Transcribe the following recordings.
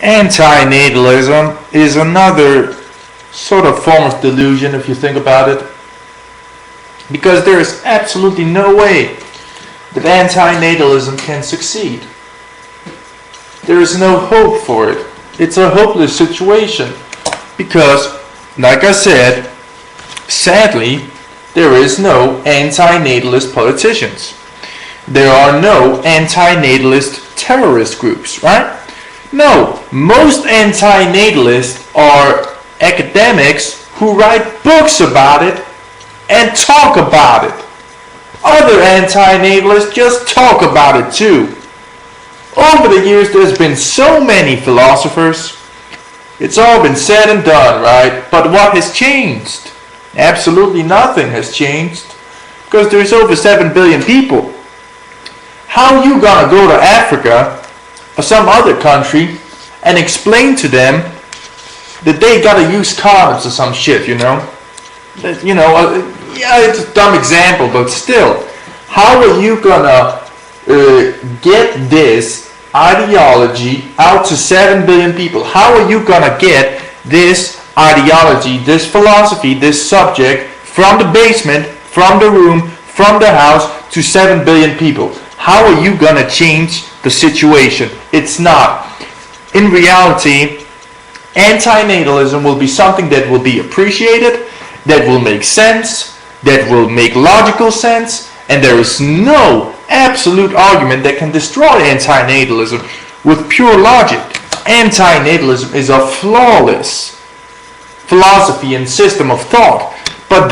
Anti-natalism is another sort of form of delusion if you think about it, because there is absolutely no way that anti-natalism can succeed. There is no hope for it. It's a hopeless situation because, like I said, sadly, there is no anti-natalist politicians. There are no anti-natalist terrorist groups, right? No, most anti-natalists are academics who write books about it and talk about it. Other anti-natalists just talk about it too. Over the years, there's been so many philosophers. It's all been said and done, right? But what has changed? Absolutely nothing has changed, because there's over 7 billion people. How are you gonna go to Africa or some other country and explain to them that they gotta use condoms or some shit, you know? Yeah, it's a dumb example, but still, how are you gonna get this ideology out to 7 billion people? How are you gonna get this ideology, this philosophy, this subject from the basement, from the room, from the house to 7 billion people? How are you gonna change the situation? It's not. In reality, anti-natalism will be something that will be appreciated, that will make sense, that will make logical sense, and there is no absolute argument that can destroy anti-natalism with pure logic. Anti-natalism is a flawless philosophy and system of thought, but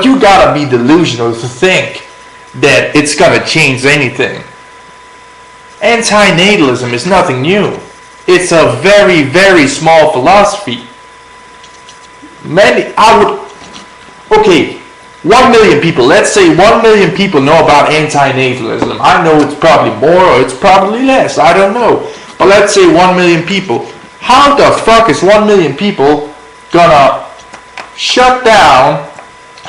you gotta be delusional to think that it's gonna change anything. Anti-natalism is nothing new. It's a very, very small philosophy. 1 million people, let's say 1 million people know about anti-natalism. I know it's probably more or it's probably less, I don't know. But let's say 1 million people. How the fuck is 1 million people gonna shut down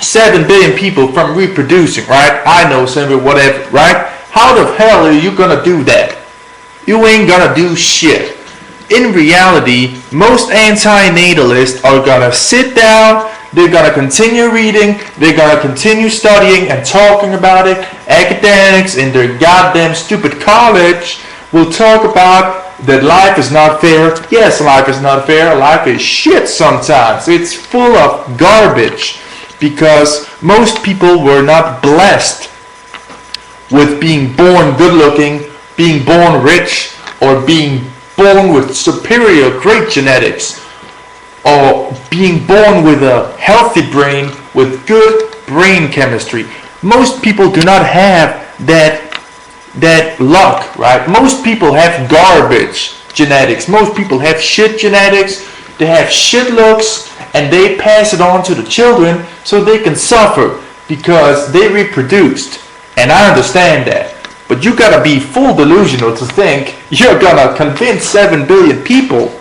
7 billion people from reproducing, right? I know, whatever, right? How the hell are you gonna do that? You ain't gonna do shit. In reality, most anti-natalists are gonna sit down, they're gonna continue reading, they're gonna continue studying and talking about it. Academics in their goddamn stupid college will talk about that life is not fair. Yes, life is not fair. Life is shit sometimes. It's full of garbage because most people were not blessed with being born good looking, being born rich, or being born with superior great genetics, or being born with a healthy brain with good brain chemistry. Most people do not have that luck, right? Most people have garbage genetics. Most people have shit genetics. They have shit looks, and they pass it on to the children so they can suffer because they reproduced. And I understand that. But you gotta be full delusional to think you're gonna convince 7 billion people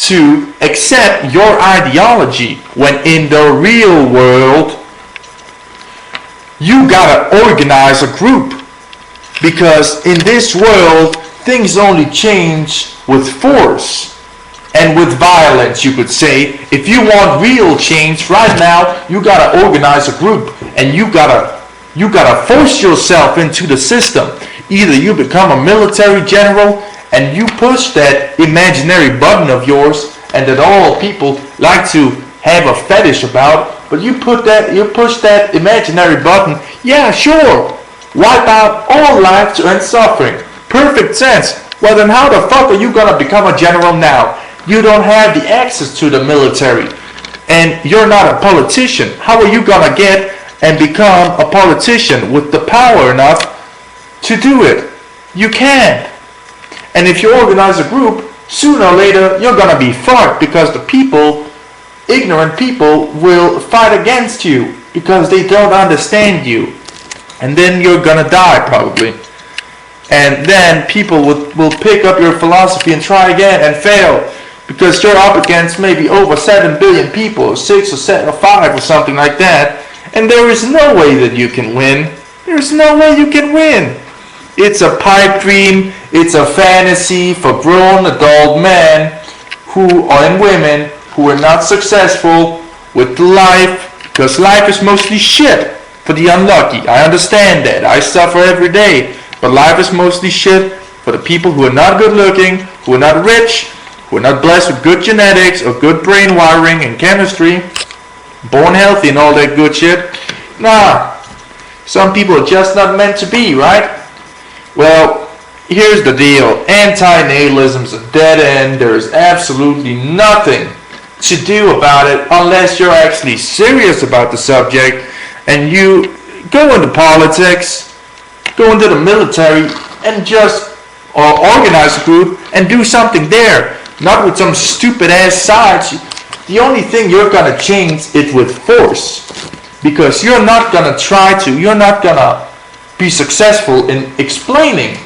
to accept your ideology when in the real world you gotta organize a group, because in this world things only change with force and with violence, you could say. If you want real change right now, you gotta organize a group and you gotta force yourself into the system. Either you become a military general and you push that imaginary button of yours and that all people like to have a fetish about, but you push that imaginary button, yeah, sure, wipe out all lives and suffering. Perfect sense. Well, then how the fuck are you gonna become a general now? You don't have the access to the military and you're not a politician. How are you gonna get and become a politician with the power enough to do it? You can't. And if you organize a group, sooner or later you're gonna be fucked, because the people, ignorant people, will fight against you because they don't understand you. And then you're gonna die probably. And then people will pick up your philosophy and try again and fail, because you're up against maybe over 7 billion people, or 6 or 7 or 5 or something like that. And there is no way that you can win. There's no way you can win. It's a pipe dream. It's a fantasy for grown adult men who are and women who are not successful with life, because life is mostly shit for the unlucky. I understand that. I suffer every day. But life is mostly shit for the people who are not good looking, who are not rich, who are not blessed with good genetics or good brain wiring and chemistry, born healthy and all that good shit. Nah, some people are just not meant to be, right? Well, here's the deal. Anti-natalism is a dead end. There is absolutely nothing to do about it unless you're actually serious about the subject and you go into politics, go into the military, and just organize a group and do something there, not with some stupid ass sides. The only thing you're gonna change it with force, because you're not gonna you're not gonna be successful in explaining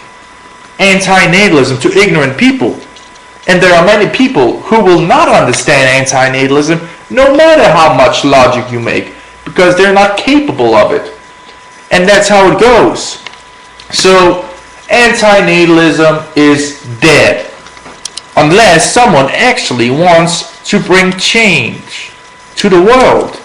anti-natalism to ignorant people. And there are many people who will not understand anti-natalism no matter how much logic you make, because they're not capable of it. And that's how it goes. So anti-natalism is dead unless someone actually wants to bring change to the world.